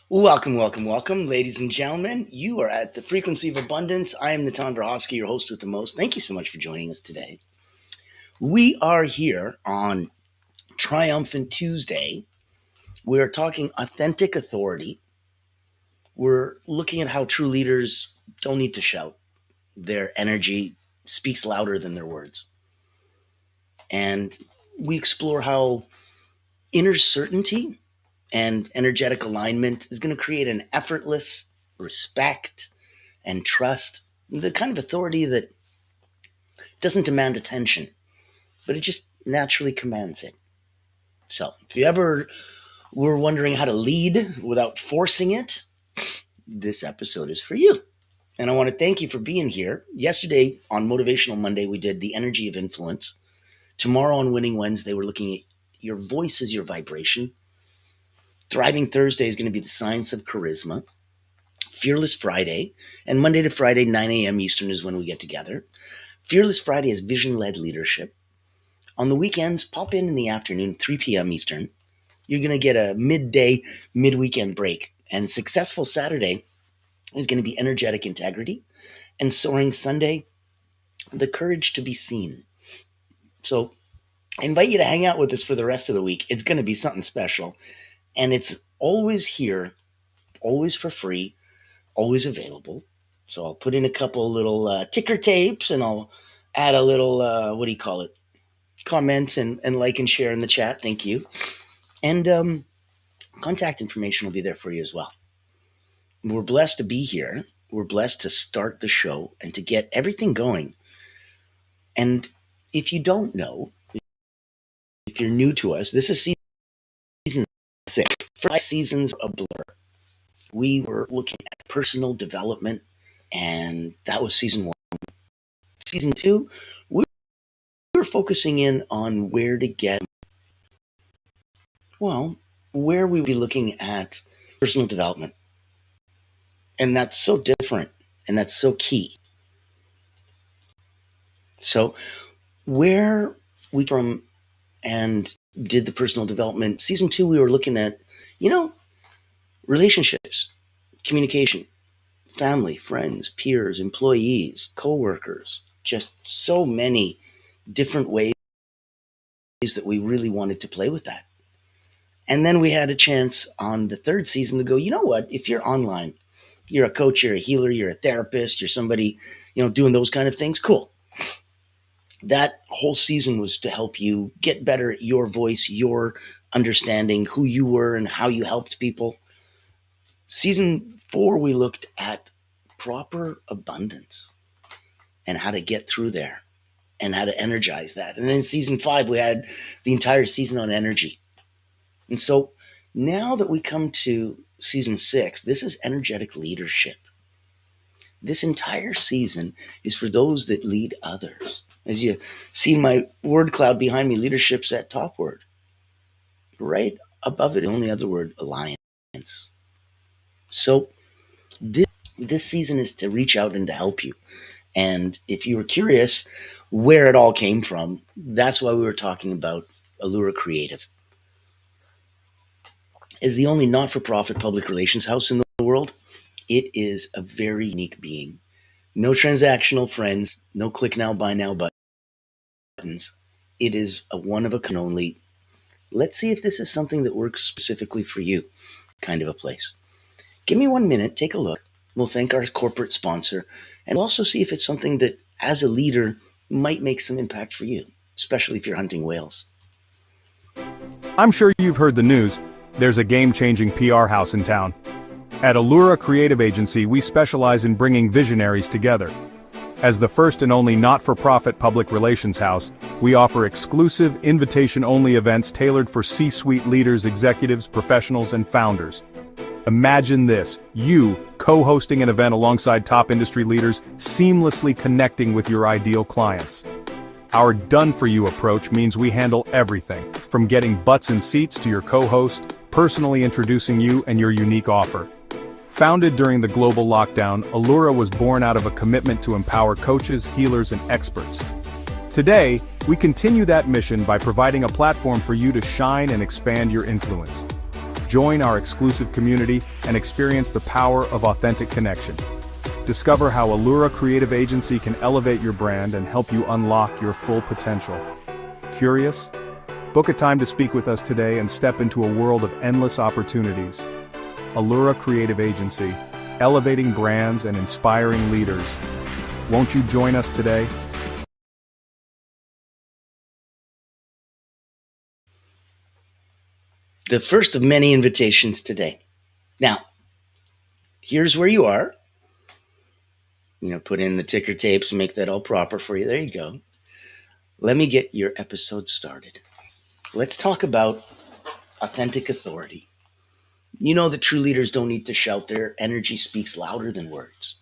Welcome, welcome, welcome, ladies and gentlemen. You are at the Frequency of Abundance. I am Natan Verhofsky, your host with the most. Thank you so much for joining us today. We are here on Triumphant Tuesday. We're talking authentic authority. We're looking at how true leaders don't need to shout. Their energy speaks louder than their words. And we explore how inner certainty and energetic alignment is going to create an effortless respect and trust, the kind of authority that doesn't demand attention, but it just naturally commands it. So, if you ever were wondering how to lead without forcing it, this episode is for you. And I want to thank you for being here. Yesterday on Motivational Monday, we did the energy of influence. Tomorrow on Winning Wednesday, we're looking at your voice as your vibration. Thriving Thursday is going to be the science of charisma. Fearless Friday, and Monday to Friday, 9 a.m. Eastern is when we get together. Fearless Friday is vision-led leadership. On the weekends, pop in the afternoon, 3 p.m. Eastern. You're going to get a midday, mid-weekend break. And Successful Saturday is going to be energetic integrity. And Soaring Sunday, the courage to be seen. So I invite you to hang out with us for the rest of the week. It's going to be something special. And it's always here, always for free, always available. So I'll put in a couple little ticker tapes and I'll add a little, comments and like and share in the chat. Thank you. And contact information will be there for you as well. We're blessed to be here. We're blessed to start the show and to get everything going. And if you don't know, if you're new to us, this is season 6. 5 seasons a blur. We were looking at personal development, and that was season 1. Season 2, we were focusing in on where to get, where we would be looking at personal development. And that's so different, and that's so key. So where we from and did the personal development, season 2, we were looking at, relationships, communication, family, friends, peers, employees, coworkers, just so many different ways that we really wanted to play with that. And then we had a chance on the 3rd season to go, you know what, if you're online, you're a coach, you're a healer, you're a therapist, you're somebody, doing those kind of things, cool. That whole season was to help you get better at your voice, your understanding who you were and how you helped people. Season 4, we looked at proper abundance and how to get through there and how to energize that. And then season 5, we had the entire season on energy. And so now that we come to season 6, this is energetic leadership. This entire season is for those that lead others. As you see my word cloud behind me, leadership's that top word. Right above it, the only other word, alliance. So this season is to reach out and to help you. And if you were curious where it all came from, that's why we were talking about Allura Creative. As the only not-for-profit public relations house in the world, it is a very unique being. No transactional friends, no click now, buy now buttons. It is a one-of-a-kind only, let's see if this is something that works specifically for you kind of a place. Give me 1 minute, take a look. We'll thank our corporate sponsor, and we'll also see if it's something that, as a leader, might make some impact for you, especially if you're hunting whales. I'm sure you've heard the news. There's a game-changing PR house in town. At Allura Creative Agency, we specialize in bringing visionaries together. As the first and only not-for-profit public relations house, we offer exclusive, invitation-only events tailored for C-suite leaders, executives, professionals, and founders. Imagine this, you co-hosting an event alongside top industry leaders, seamlessly connecting with your ideal clients. Our done-for-you approach means we handle everything, from getting butts in seats to your co-host, personally introducing you and your unique offer. Founded during the global lockdown, Allura was born out of a commitment to empower coaches, healers, and experts. Today, we continue that mission by providing a platform for you to shine and expand your influence. Join our exclusive community and experience the power of authentic connection. Discover how Allura Creative Agency can elevate your brand and help you unlock your full potential. Curious? Book a time to speak with us today and step into a world of endless opportunities. Allura Creative Agency, elevating brands and inspiring leaders. Won't you join us today? The first of many invitations today. Now, here's where you are. Put in the ticker tapes, make that all proper for you. There you go. Let me get your episode started. Let's talk about authentic authority. You know that true leaders don't need to shout, their energy speaks louder than words.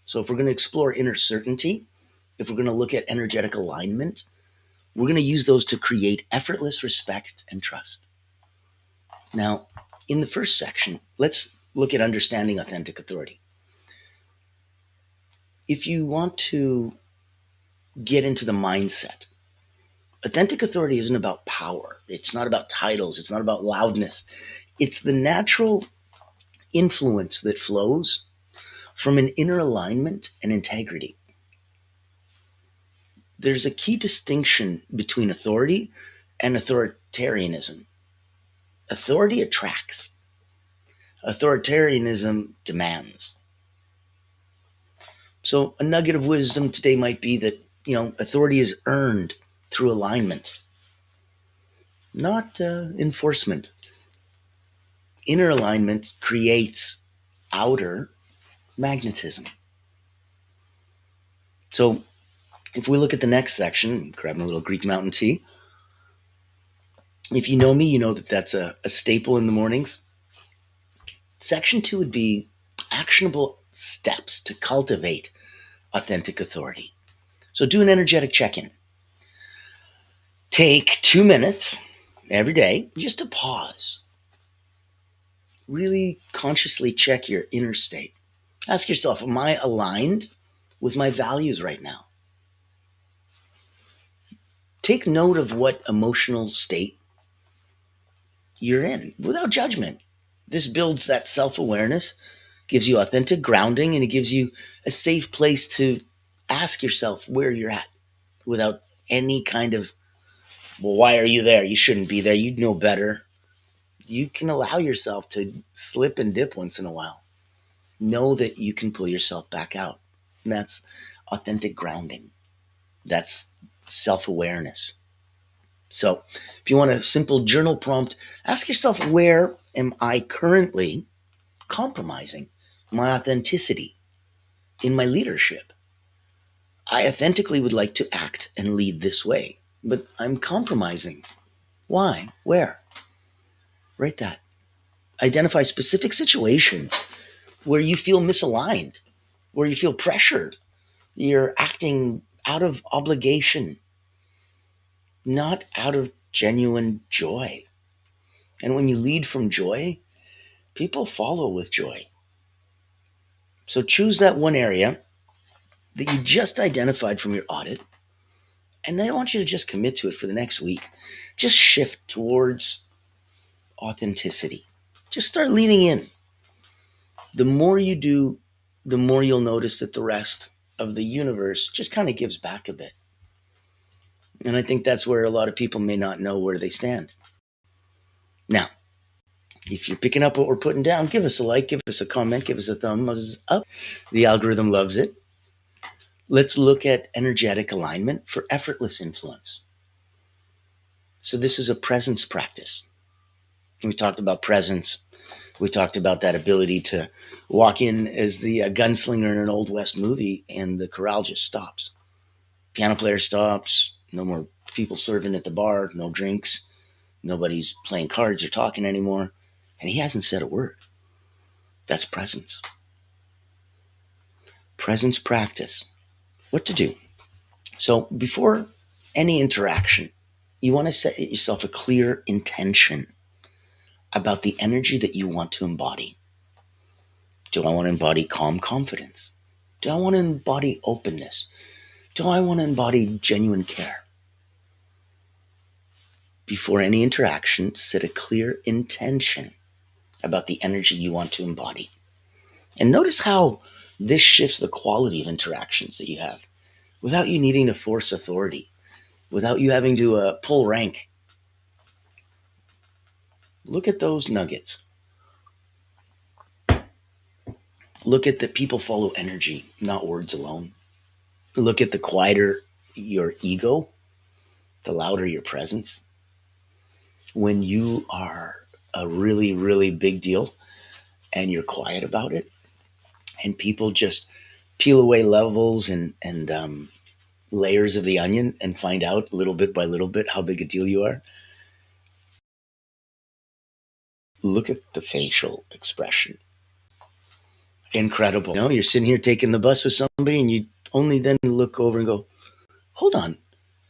So if we're going to explore inner certainty, if we're going to look at energetic alignment, we're going to use those to create effortless respect and trust. Now, in the first section, let's look at understanding authentic authority. If you want to get into the mindset, authentic authority isn't about power. It's not about titles. It's not about loudness. It's the natural influence that flows from an inner alignment and integrity. There's a key distinction between authority and authoritarianism. Authority attracts. Authoritarianism demands. So a nugget of wisdom today might be that, authority is earned through alignment, not enforcement. Inner alignment creates outer magnetism. So if we look at the next section, grabbing a little Greek mountain tea. If you know me, you know that that's a staple in the mornings. Section 2 would be actionable steps to cultivate authentic authority. So do an energetic check-in. Take 2 minutes every day just to pause. Really consciously check your inner state. Ask yourself, am I aligned with my values right now? Take note of what emotional state you're in without judgment. This builds that self-awareness, gives you authentic grounding, and it gives you a safe place to ask yourself where you're at without any kind of, well, why are you there? You shouldn't be there. You know better. You can allow yourself to slip and dip once in a while. Know that you can pull yourself back out. And that's authentic grounding. That's self-awareness. So if you want a simple journal prompt, ask yourself, where am I currently compromising my authenticity in my leadership? I authentically would like to act and lead this way, but I'm compromising. Why? Where? Write that. Identify specific situations where you feel misaligned, where you feel pressured. You're acting out of obligation, not out of genuine joy. And when you lead from joy, people follow with joy. So choose that one area that you just identified from your audit, and I want you to just commit to it for the next week. Just shift towards authenticity. Just start leaning in. The more you do, the more you'll notice that the rest of the universe just kind of gives back a bit. And I think that's where a lot of people may not know where they stand. Now, if you're picking up what we're putting down, give us a like, give us a comment, give us a thumbs up. The algorithm loves it. Let's look at energetic alignment for effortless influence. So this is a presence practice. We talked about presence. We talked about that ability to walk in as the gunslinger in an Old West movie and the corral just stops. Piano player stops. No more people serving at the bar. No drinks. Nobody's playing cards or talking anymore. And he hasn't said a word. That's presence. Presence practice. What to do? So before any interaction, you want to set yourself a clear intention about the energy that you want to embody. Do I want to embody calm confidence? Do I want to embody openness? Do I want to embody genuine care? Before any interaction, set a clear intention. about the energy you want to embody. And notice how this shifts the quality of interactions that you have without you needing to force authority, without you having to pull rank. Look at those nuggets. Look at that people follow energy, not words alone. Look at the quieter your ego, the louder your presence. When you are a really, really big deal and you're quiet about it, and people just peel away levels and layers of the onion and find out little bit by little bit how big a deal you are. Look at the facial expression. Incredible. You know, you're sitting here taking the bus with somebody and you only then look over and go, hold on,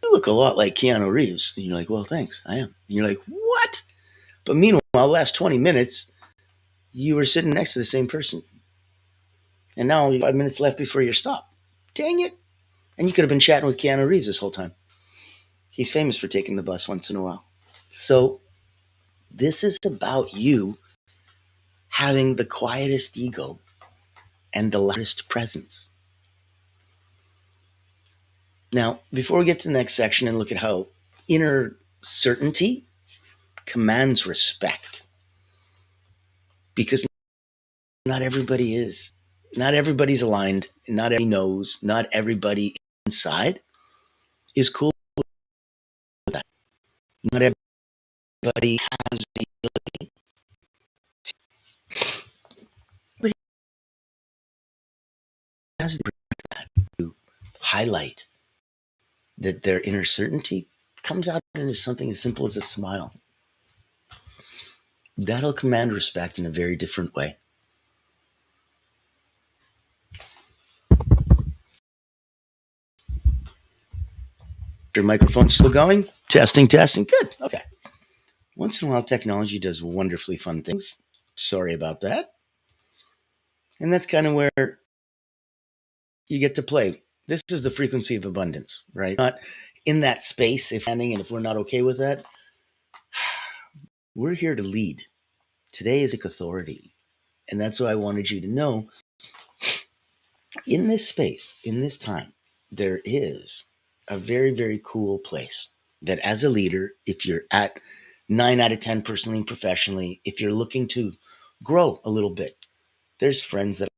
you look a lot like Keanu Reeves. And you're like, well, thanks, I am. And you're like, what? But meanwhile, the last 20 minutes, you were sitting next to the same person. And now 5 minutes left before your stop. Dang it. And you could have been chatting with Keanu Reeves this whole time. He's famous for taking the bus once in a while. So this is about you having the quietest ego and the loudest presence. Now, before we get to the next section and look at how inner certainty commands respect, because not everybody is. Not everybody's aligned. Not everybody knows. Not everybody inside is cool with that. Not everybody has the ability. Everybody has the ability to highlight that their inner certainty comes out into something as simple as a smile. That'll command respect in a very different way. Your microphone's still going? Testing, testing. Good. Okay. Once in a while, technology does wonderfully fun things. Sorry about that. And that's kind of where you get to play. This is the frequency of abundance, right? Not in that space, if anything, and if we're not okay with that, we're here to lead. Today is authority. And that's what I wanted you to know. In this space, in this time, there is a very, very cool place that as a leader, if you're at 9 out of 10 personally and professionally, if you're looking to grow a little bit, there's friends that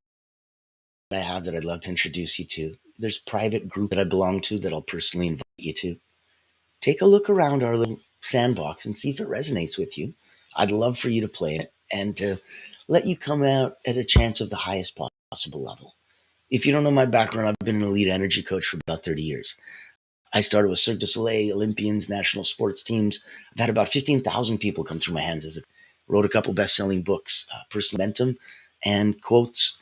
I have that I'd love to introduce you to. There's private group that I belong to that I'll personally invite you to. Take a look around our little sandbox and see if it resonates with you. I'd love for you to play it and to let you come out at a chance of the highest possible level. If you don't know my background, I've been an elite energy coach for about 30 years. I started with Cirque du Soleil, Olympians, national sports teams. I've had about 15,000 people come through my hands as wrote a couple best-selling books, Personal Momentum, and quotes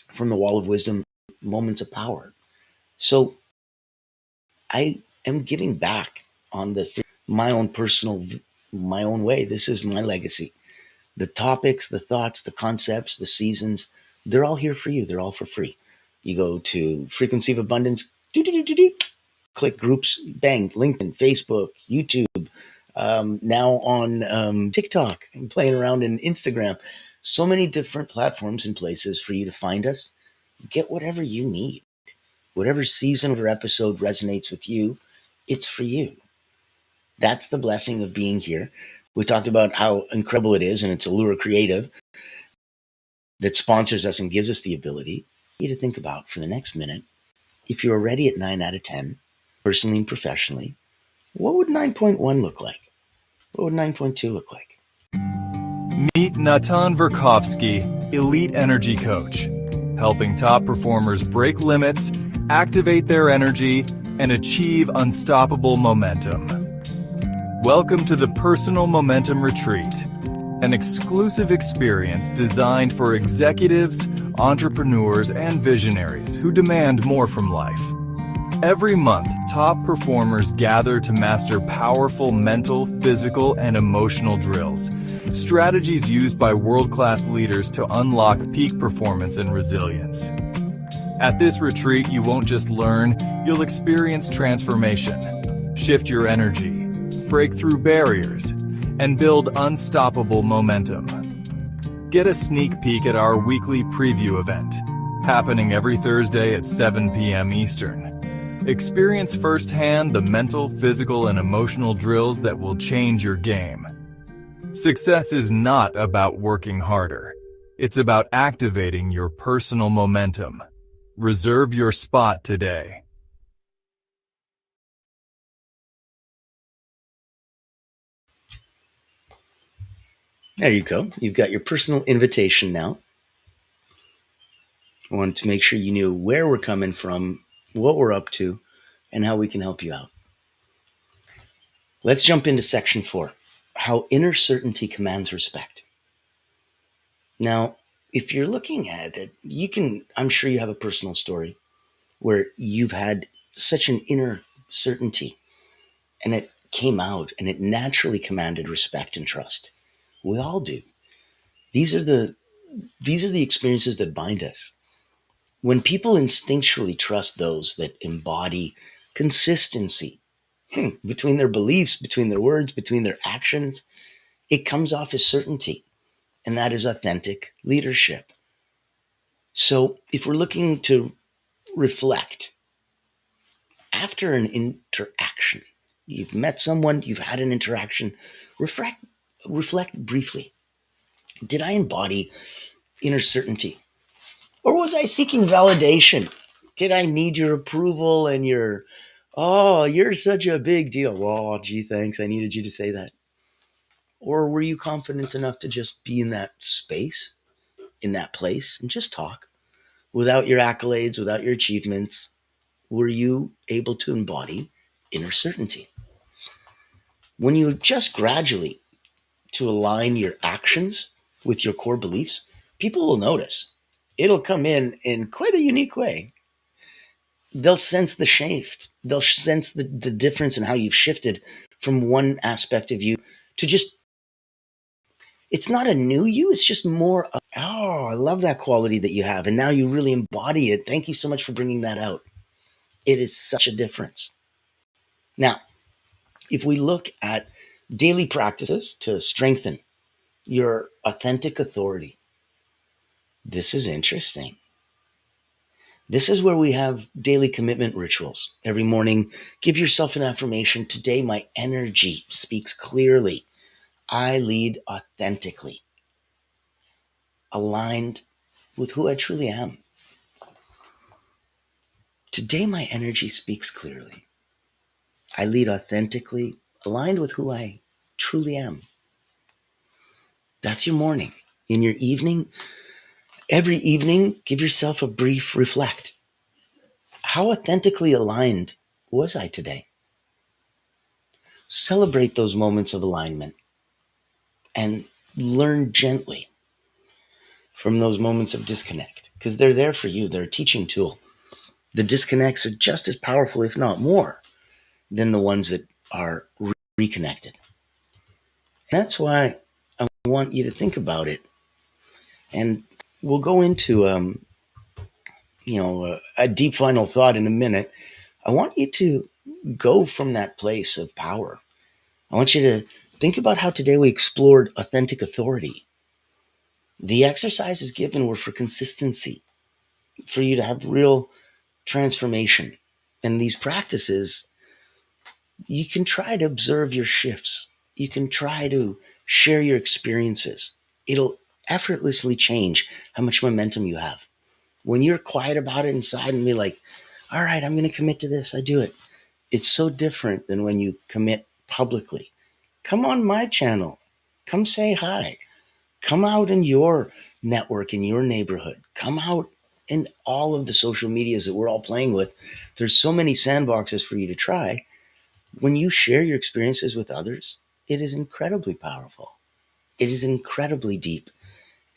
from the Wall of Wisdom, Moments of Power. So I am giving back on my own personal, my own way. This is my legacy. The topics, the thoughts, the concepts, the seasons, they're all here for you. They're all for free. You go to Frequency of Abundance, click groups, bang, LinkedIn, Facebook, YouTube, now on TikTok, and playing around in Instagram. So many different platforms and places for you to find us. Get whatever you need. Whatever season or episode resonates with you, it's for you. That's the blessing of being here. We talked about how incredible it is, and it's Allura Creative that sponsors us and gives us the ability to think about for the next minute. If you're already at 9 out of 10, personally and professionally, what would 9.1 look like? What would 9.2 look like? Meet Natan Verkovsky, Elite Energy Coach, helping top performers break limits, activate their energy, and achieve unstoppable momentum. Welcome to the Personal Momentum Retreat, an exclusive experience designed for executives, entrepreneurs, and visionaries who demand more from life. Every month, top performers gather to master powerful mental, physical, and emotional drills, strategies used by world-class leaders to unlock peak performance and resilience. At this retreat, you won't just learn, you'll experience transformation, shift your energy, break through barriers, and build unstoppable momentum. Get a sneak peek at our weekly preview event, happening every Thursday at 7 p.m. Eastern. Experience firsthand the mental, physical, and emotional drills that will change your game. Success is not about working harder. It's about activating your personal momentum. Reserve your spot today. There you go. You've got your personal invitation now. I wanted to make sure you knew where we're coming from, what we're up to, and how we can help you out. Let's jump into section 4, how inner certainty commands respect. Now, if you're looking at it, I'm sure you have a personal story where you've had such an inner certainty and it came out and it naturally commanded respect and trust. We all do. These are the experiences that bind us. When people instinctually trust those that embody consistency between their beliefs, between their words, between their actions, it comes off as certainty, and that is authentic leadership. So, if we're looking to reflect after an interaction, you've met someone, you've had an interaction, reflect briefly. Did I embody inner certainty? Or was I seeking validation? Did I need your approval and oh, you're such a big deal. Oh, gee, thanks. I needed you to say that. Or were you confident enough to just be in that space, in that place, and just talk without your accolades, without your achievements? Were you able to embody inner certainty? When you adjust gradually to align your actions with your core beliefs, people will notice. It'll come in quite a unique way. They'll sense the shift. They'll sense the difference in how you've shifted from one aspect of you to just, it's not a new you, it's just more of, oh, I love that quality that you have. And now you really embody it. Thank you so much for bringing that out. It is such a difference. Now, if we look at daily practices to strengthen your authentic authority, this is interesting. This is where we have daily commitment rituals. Every morning, give yourself an affirmation. Today, my energy speaks clearly. I lead authentically, aligned with who I truly am. Today, my energy speaks clearly. I lead authentically, aligned with who I truly am. That's your morning. In your evening, every evening, give yourself a brief reflect. How authentically aligned was I today? Celebrate those moments of alignment and learn gently from those moments of disconnect because they're there for you. They're a teaching tool. The disconnects are just as powerful, if not more, than the ones that are reconnected. And that's why I want you to think about it. And we'll go into a deep final thought in a minute. I want you to go from that place of power. I want you to think about how today we explored authentic authority. The exercises given were for consistency, for you to have real transformation. And these practices, you can try to observe your shifts. You can try to share your experiences. It'll effortlessly change how much momentum you have. When you're quiet about it inside and be like, all right, I'm going to commit to this, I do it. It's so different than when you commit publicly. Come on my channel. Come say hi. Come out in your network, in your neighborhood. Come out in all of the social medias that we're all playing with. There's so many sandboxes for you to try. When you share your experiences with others, it is incredibly powerful. It is incredibly deep.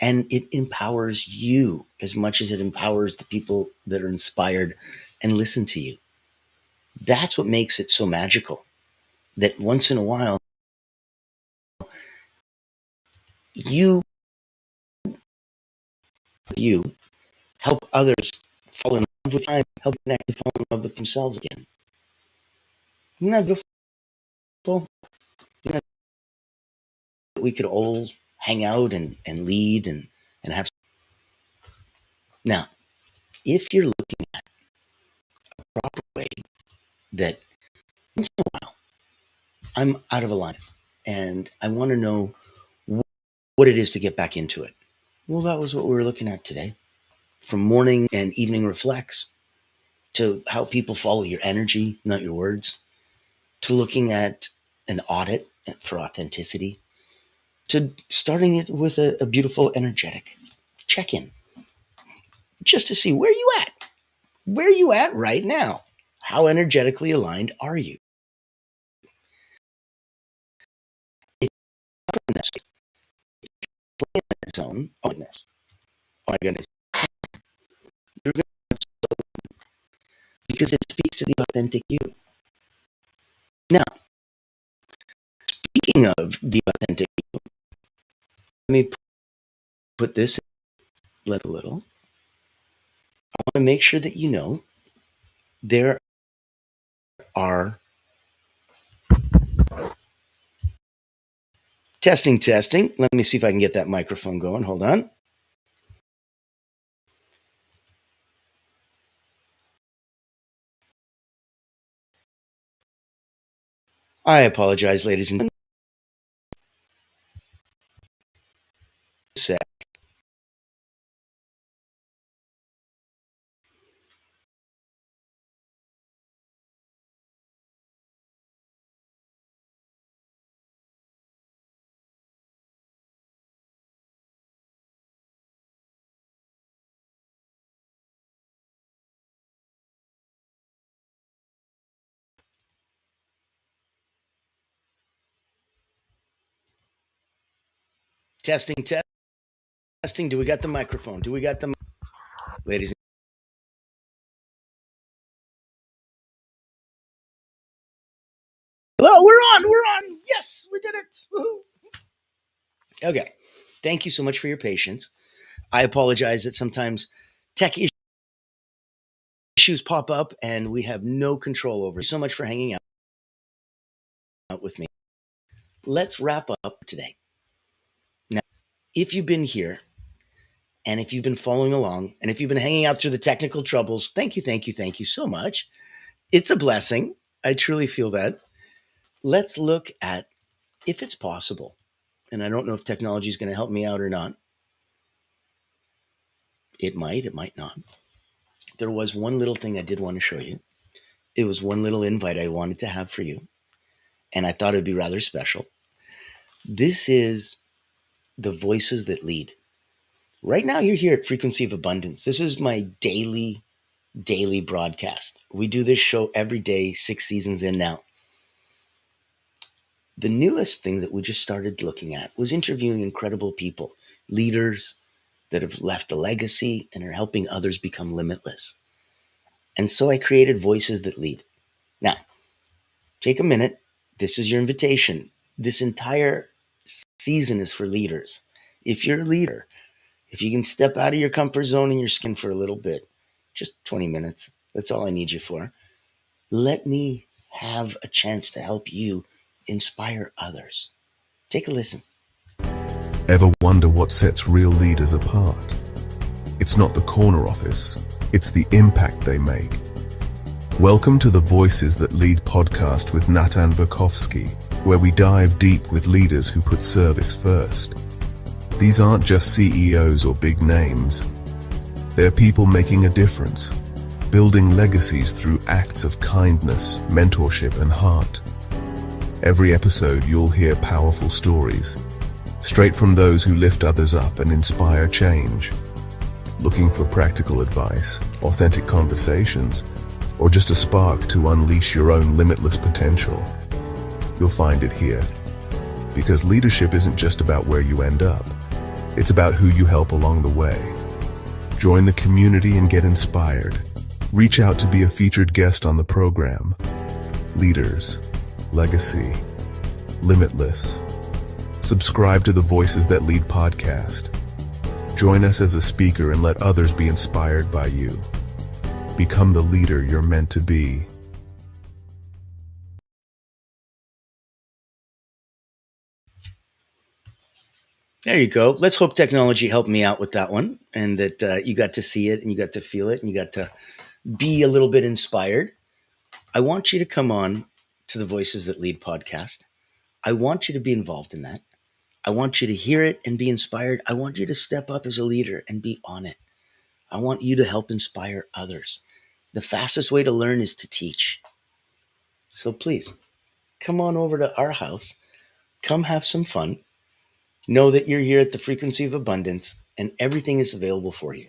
And it empowers you as much as it empowers the people that are inspired and listen to you. That's what makes it so magical. That once in a while, you help others fall in love with time, help connect to fall in love with themselves again. Isn't that beautiful? Isn't that we could all hang out and lead and have. Now, if you're looking at a proper way that once in a while I'm out of alignment and I want to know what it is to get back into it. Well, that was what we were looking at today. From morning and evening reflects to how people follow your energy, not your words, to looking at an audit for authenticity, to starting it with a beautiful energetic check-in, just to see where you at. Where you at right now? How energetically aligned are you? If you're in that zone, oh my goodness, you're going to, because it speaks to the authentic you. Now, speaking of the authentic you, let me put this in a little. I want to make sure that you know there are testing. Let me see if I can get that microphone going. Hold on. I apologize, ladies and gentlemen. Testing. Do we got the microphone? Do we got the ladies? Hello, we're on. Yes, we did it. Woo-hoo. Okay. Thank you so much for your patience. I apologize that sometimes tech issues pop up and we have no control over it. So much for hanging out with me. Let's wrap up today. Now, if you've been here and if you've been following along and if you've been hanging out through the technical troubles, thank you so much. It's a blessing. I truly feel that. Let's look at if it's possible. And I don't know if technology is going to help me out or not. It might not. There was one little thing I did want to show you. It was one little invite I wanted to have for you. And I thought it'd be rather special. This is the voices that lead. Right now, you're here at Frequency of Abundance. This is my daily broadcast. We do this show every day, 6 seasons in now. The newest thing that we just started looking at was interviewing incredible people, leaders that have left a legacy and are helping others become limitless. And so I created Voices That Lead. Now, take a minute. This is your invitation. This entire season is for leaders. If you're a leader, if you can step out of your comfort zone and your skin for a little bit, just 20 minutes, that's all I need you for. Let me have a chance to help you inspire others. Take a listen. Ever wonder what sets real leaders apart? It's not the corner office, it's the impact they make. Welcome to the Voices That Lead podcast with Natan Verkovsky, where we dive deep with leaders who put service first. These aren't just CEOs or big names. They're people making a difference, building legacies through acts of kindness, mentorship, and heart. Every episode you'll hear powerful stories, straight from those who lift others up and inspire change. Looking for practical advice, authentic conversations, or just a spark to unleash your own limitless potential? You'll find it here. Because leadership isn't just about where you end up. It's about who you help along the way. Join the community and get inspired. Reach out to be a featured guest on the program. Leaders, legacy, limitless. Subscribe to the Voices That Lead podcast. Join us as a speaker and let others be inspired by you. Become the leader you're meant to be. There you go. Let's hope technology helped me out with that one and that you got to see it and you got to feel it and you got to be a little bit inspired. I want you to come on to the Voices That Lead podcast. I want you to be involved in that. I want you to hear it and be inspired. I want you to step up as a leader and be on it. I want you to help inspire others. The fastest way to learn is to teach. So please come on over to our house. Come have some fun. Know that you're here at the Frequency of Abundance and everything is available for you.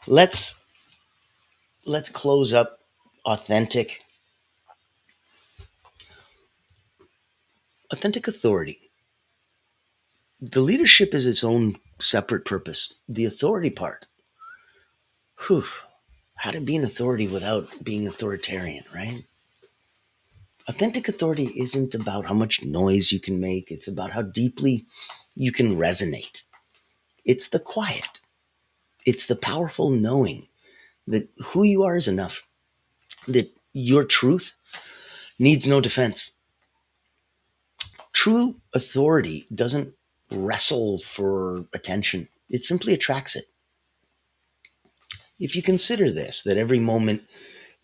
Let's close up authentic authority. The leadership is its own separate purpose. The authority part. Whew. How to be an authority without being authoritarian, right? Authentic authority isn't about how much noise you can make. It's about how deeply you can resonate. It's the quiet. It's the powerful knowing that who you are is enough, that your truth needs no defense. True authority doesn't wrestle for attention. It simply attracts it. If you consider this, that every moment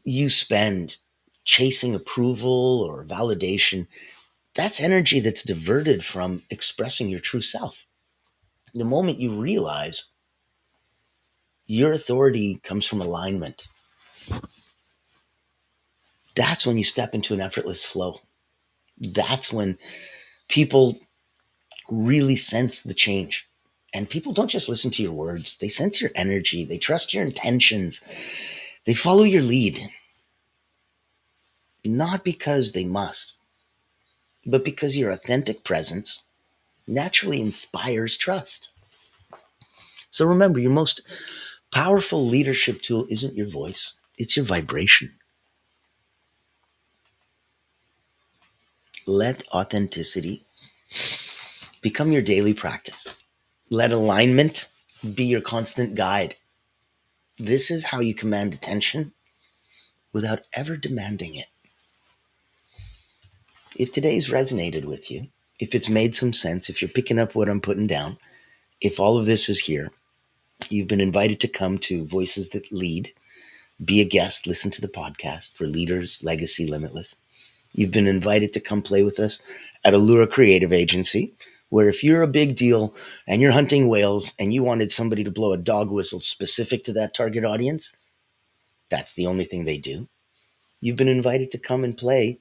you spend chasing approval or validation, that's energy that's diverted from expressing your true self. The moment you realize your authority comes from alignment, that's when you step into an effortless flow. That's when people really sense the change. And people don't just listen to your words, they sense your energy, they trust your intentions, they follow your lead. Not because they must, but because your authentic presence naturally inspires trust. So remember, your most powerful leadership tool isn't your voice, it's your vibration. Let authenticity become your daily practice. Let alignment be your constant guide. This is how you command attention without ever demanding it. If today's resonated with you, if it's made some sense, if you're picking up what I'm putting down, if all of this is here, you've been invited to come to Voices That Lead, be a guest, listen to the podcast for Leaders, Legacy, Limitless. You've been invited to come play with us at Allura Creative Agency, where if you're a big deal and you're hunting whales and you wanted somebody to blow a dog whistle specific to that target audience, that's the only thing they do. You've been invited to come and play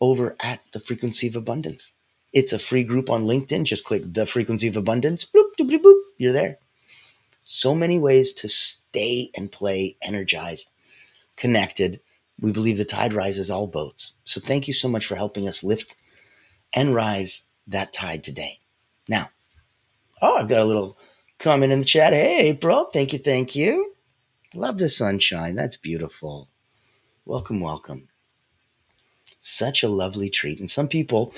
over at the Frequency of Abundance. It's a free group on LinkedIn. Just click the Frequency of Abundance. Boop, doop, doop, boop. You're there. So many ways to stay and play energized, connected. We believe the tide rises all boats. So thank you so much for helping us lift and rise that tide today. Now, I've got a little comment in the chat. Hey, April. Thank you. Thank you. Love the sunshine. That's beautiful. Welcome, welcome. Such a lovely treat. And some people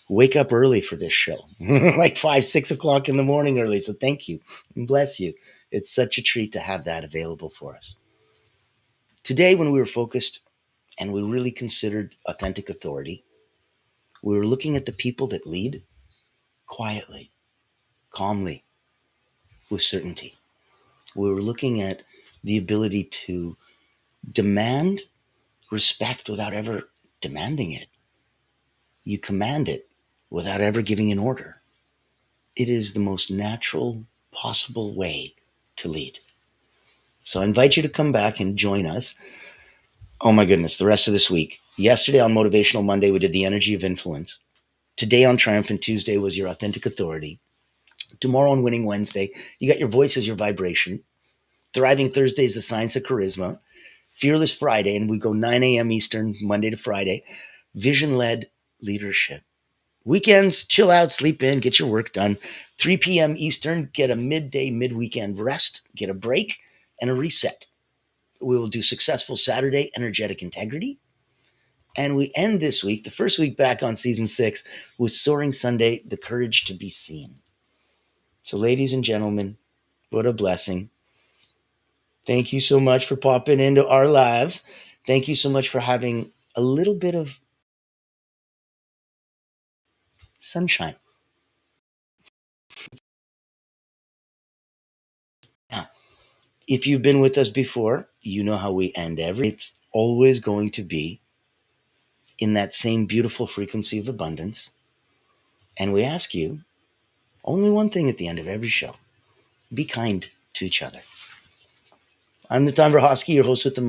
wake up early for this show, like 5, 6 o'clock in the morning early. So thank you and bless you. It's such a treat to have that available for us. Today, when we were focused and we really considered authentic authority, we were looking at the people that lead quietly, calmly, with certainty. We were looking at the ability to demand respect without ever demanding it. You command it without ever giving an order. It is the most natural possible way to lead. So I invite you to come back and join us. Oh my goodness, the rest of this week. Yesterday on Motivational Monday, we did the energy of influence. Today on Triumphant Tuesday was your authentic authority. Tomorrow on Winning Wednesday, you got your voice as your vibration. Thriving Thursday is the science of charisma. Fearless Friday, and we go 9 a.m. Eastern, Monday to Friday. Vision-led leadership. Weekends, chill out, sleep in, get your work done. 3 p.m. Eastern, get a midday, mid-weekend rest, get a break, and a reset. We will do Successful Saturday, Energetic Integrity. And we end this week, the first week back on season 6, with Soaring Sunday, The Courage to Be Seen. So ladies and gentlemen, what a blessing. Thank you so much for popping into our lives. Thank you so much for having a little bit of sunshine. If you've been with us before, you know how we end every. It's always going to be in that same beautiful frequency of abundance. And we ask you only one thing at the end of every show: be kind to each other. I'm Natan Verhosky, your host with the